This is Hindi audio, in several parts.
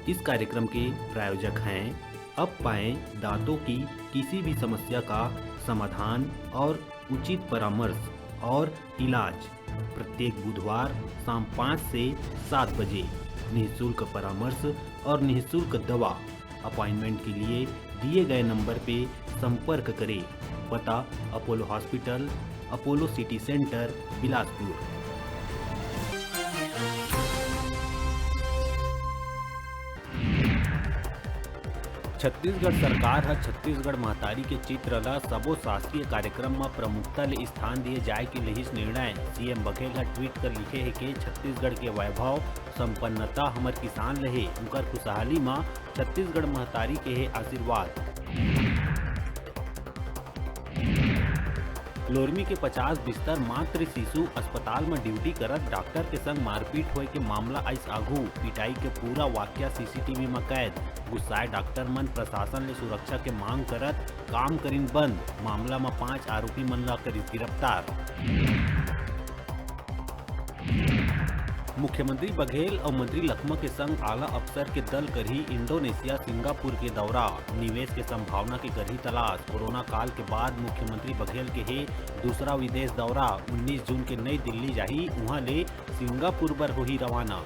इस कार्यक्रम के प्रायोजक हैं अब पाएं दांतों की किसी भी समस्या का समाधान और उचित परामर्श और इलाज। प्रत्येक बुधवार शाम 5 से 7 बजे निःशुल्क परामर्श और निःशुल्क दवा। अपॉइंटमेंट के लिए दिए गए नंबर पे संपर्क करें। पता Apollo hospital, Apollo city centre, Bilaspur. Chhattisgarh सरकार हर छत्तीसगढ़ महतारी के चित्र ला सबो शासकीय कार्यक्रम में प्रमुखता ले स्थान दिए जाए के लिहिस निर्णय। सीएम बघेल ह ट्वीट कर लिखे है कि छत्तीसगढ़ के वैभव संपन्नता हमर किसान लहे, उनकर खुशहाली में छत्तीसगढ़ महतारी के है आशीर्वाद। लोरमी के 50 बिस्तर मातृ शिशु अस्पताल में ड्यूटी करत डॉक्टर के संग मारपीट होए के मामला आइस आघू। पिटाई के पूरा वाकया सीसीटीवी में कैद। गुस्साए डॉक्टर मन प्रशासन ले सुरक्षा के मांग करत काम करीन बंद। मामला में 5 आरोपी मन ला करिस गिरफ्तार। मुख्यमंत्री बघेल और मंत्री लखमा के संग आला अफसर के दल करही इंडोनेशिया सिंगापुर के दौरा। निवेश के संभावना के करही तलाश। कोरोना काल के बाद मुख्यमंत्री बघेल के है दूसरा विदेश दौरा। 19 जून के नई दिल्ली जाही, वहां ले सिंगापुर बर होही रवाना।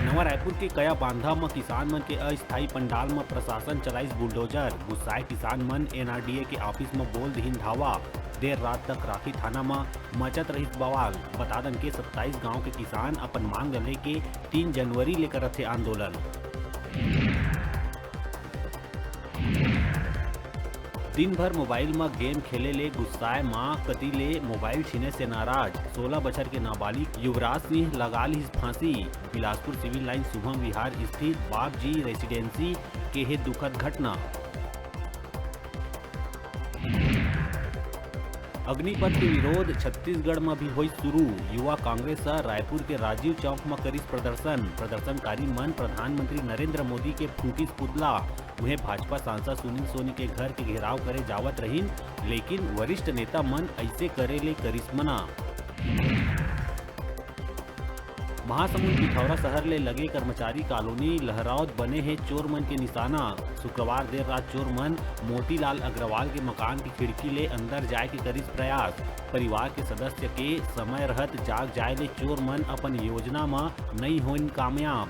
नवा रायपुर के कया बांधा में किसान मन के अस्थायी पंडाल में प्रशासन चलाइस बुलडोजर। गुस्साए किसान मन एनआरडीए के ऑफिस में बोल दिहिन धावा। देर रात तक राखी थाना में मचत रहिस बवाल। बता दन के 27 गांव के किसान अपन मांग लेके 3 जनवरी ले करत थे आंदोलन। दिन भर मोबाइल में गेम खेले ले गुस्साए मां कती ले मोबाइल छीने से नाराज। 16 बछर के नाबालिग युवराज सिंह लगा ली फांसी। बिलासपुर सिविल लाइन शुभम विहार स्थित बाप जी रेसिडेंसी के है दुखद घटना। अग्निपथ के विरोध छत्तीसगढ़ में भी हुई शुरू। युवा कांग्रेस रायपुर के राजीव चौक में करिस प्रदर्शन। प्रदर्शनकारी मन प्रधानमंत्री नरेंद्र मोदी के फूटिस पुतला। उन्हें भाजपा सांसद सुनील सोनी के घर के घेराव करे जावत रहीन, लेकिन वरिष्ठ नेता मन ऐसे करे ले करिस मना। महासमुंद पिथौरा शहर ले लगे कर्मचारी कॉलोनी लहरावत बने हैं चोर मन के निशाना। शुक्रवार देर रात चोर मन मोतीलाल अग्रवाल के मकान की खिड़की ले अंदर जाए के करिस प्रयास। परिवार के सदस्य के समय रहत जाग जाए ले चोर मन अपन योजना में नहीं होइन कामयाब।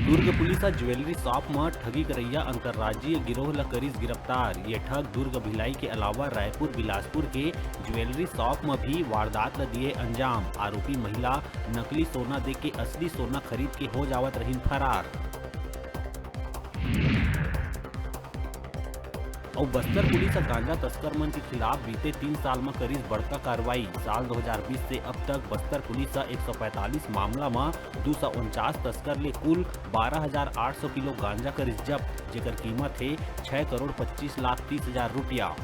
दुर्ग पुलिस ज्वेलरी शॉप में ठगी करैया अंतर्राज्यीय गिरोह ला करिस गिरफ्तार। ये ठग दुर्ग भिलाई के अलावा रायपुर बिलासपुर के ज्वेलरी शॉप में भी वारदात ला दिए अंजाम। आरोपी महिला नकली सोना दे के असली सोना खरीद के हो जावत रहीन फरार। और बस्तर पुलिस गांजा तस्कर मन के खिलाफ बीते 3 साल में करिस बड़का कार्रवाई। साल 2020 से अब तक बस्तर पुलिस 145 मामला में 249 तस्कर ले कुल 12,800 किलो गांजा करिस जब्त, जेकर कीमत है 6 करोड़ 25 लाख 30 हजार रुपया।